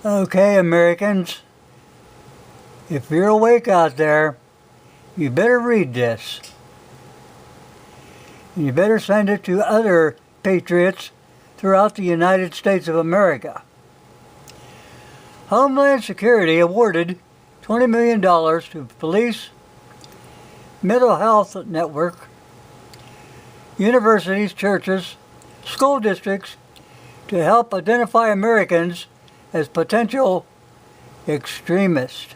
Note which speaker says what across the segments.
Speaker 1: Okay, Americans, if you're awake out there, you better read this. You better send it to other patriots throughout the United States of America. Homeland Security awarded $20 million to police, mental health network, universities, churches, school districts to help identify Americans as potential extremists.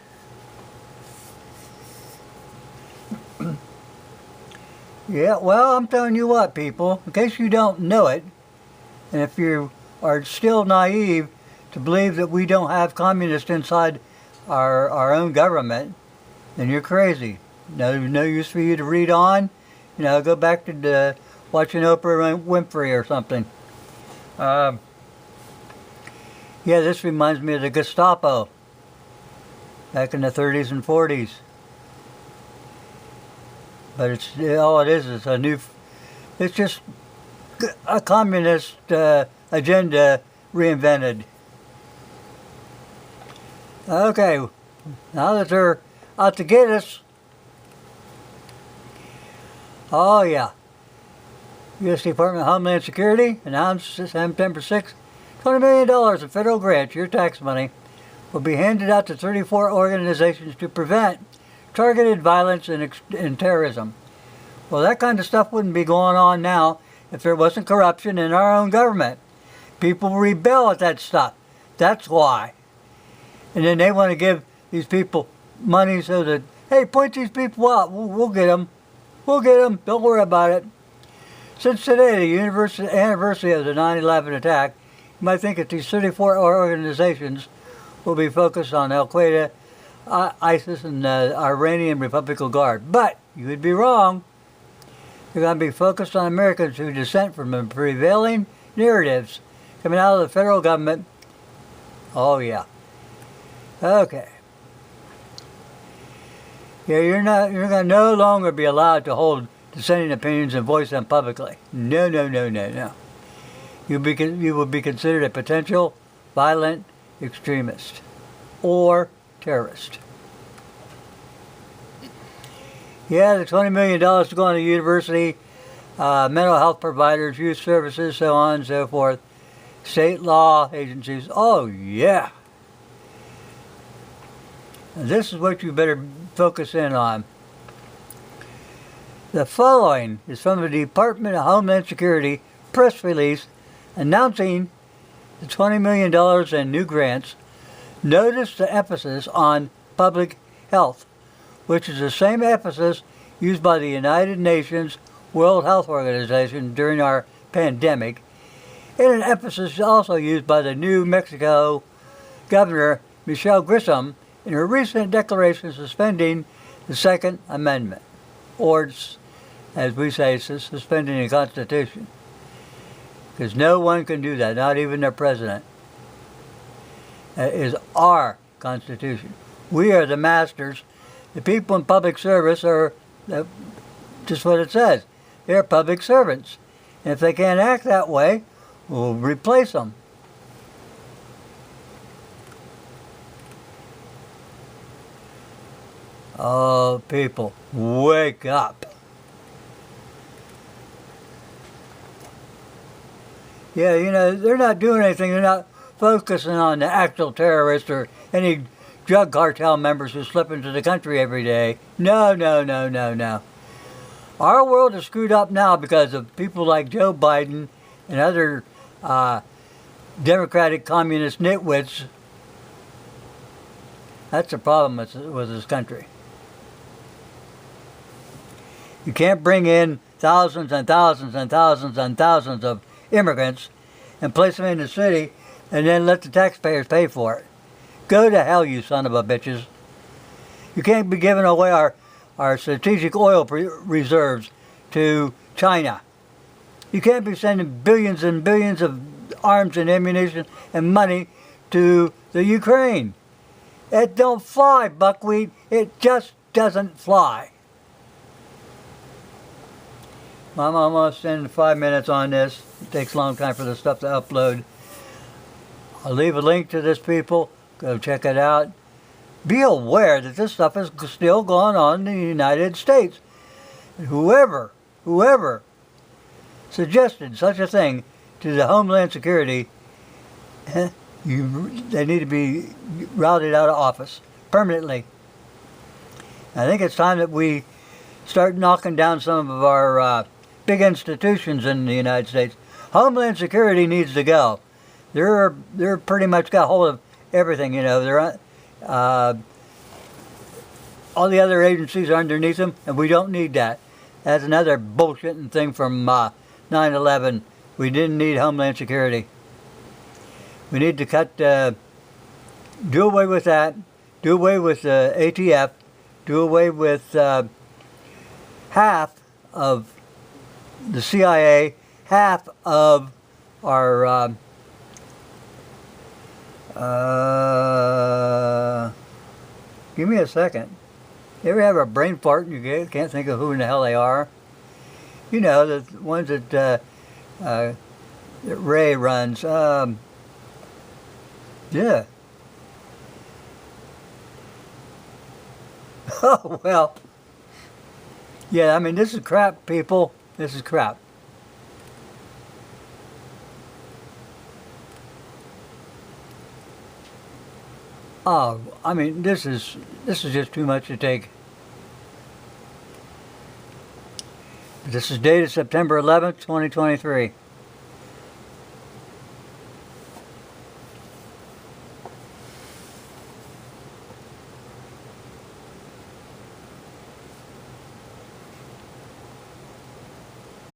Speaker 1: Yeah, well, I'm telling you what, people, in case you don't know it, and if you are still naive to believe that we don't have communists inside our own government, then you're crazy. No use for you to read on. Go back to watching Oprah Winfrey or something. Yeah, this reminds me of the Gestapo back in the 30s and 40s. But it's just a communist agenda reinvented. Okay, now that they're out to get us, oh yeah, U.S. Department of Homeland Security announced September 6th, $20 million in federal grants, your tax money, will be handed out to 34 organizations to prevent targeted violence and terrorism. Well, that kind of stuff wouldn't be going on now if there wasn't corruption in our own government. People rebel at that stuff. That's why. And then they want to give these people money so that, hey, point these people out. We'll get them. We'll get them. Don't worry about it. Since today, the anniversary of the 9/11 attack, you might think that these 34 organizations will be focused on Al-Qaeda, ISIS, and the Iranian Republican Guard. But you would be wrong. They're going to be focused on Americans who dissent from the prevailing narratives coming out of the federal government. Oh, yeah. Okay. Yeah, you're going to no longer be allowed to hold dissenting opinions and voice them publicly. No. You will be considered a potential violent extremist or terrorist. Yeah, the $20 million to go on to university, mental health providers, youth services, so on and so forth, state law agencies. Oh, yeah. And this is what you better focus in on. The following is from the Department of Homeland Security press release announcing the $20 million in new grants. Notice the emphasis on public health, which is the same emphasis used by the United Nations World Health Organization during our pandemic, and an emphasis also used by the New Mexico Governor Michelle Grissom in her recent declaration suspending the Second Amendment, or, as we say, suspending the Constitution. Because no one can do that, not even their president. That is our Constitution. We are the masters. The people in public service are just what it says. They're public servants. And if they can't act that way, we'll replace them. Oh, people, wake up. Yeah, they're not doing anything. They're not focusing on the actual terrorists or any drug cartel members who slip into the country every day. No. Our world is screwed up now because of people like Joe Biden and other Democratic communist nitwits. That's the problem with this country. You can't bring in thousands and thousands and thousands and thousands of immigrants and place them in the city and then let the taxpayers pay for it. Go to hell, you son of a bitches. You can't be giving away our strategic oil reserves to China. You can't be sending billions and billions of arms and ammunition and money to the Ukraine. It don't fly, buckwheat. It just doesn't fly. I'm almost in 5 minutes on this. It takes a long time for the stuff to upload. I'll leave a link to this, people. Go check it out. Be aware that this stuff is still going on in the United States. Whoever suggested such a thing to the Homeland Security, they need to be routed out of office permanently. I think it's time that we start knocking down some of our big institutions in the United States. Homeland Security needs to go. They're pretty much got hold of everything, you know. They're all the other agencies are underneath them, and we don't need that. That's another bullshitting thing from 9/11. We didn't need Homeland Security. We need to do away with that, do away with the ATF, do away with half of the CIA, half of our give me a second. You ever have a brain fart and you can't think of who in the hell they are? You know, the ones that Ray runs. Yeah. Oh, well. Yeah, I mean, this is crap, people. This is crap. Oh, I mean, this is just too much to take. This is dated September 11th, 2023.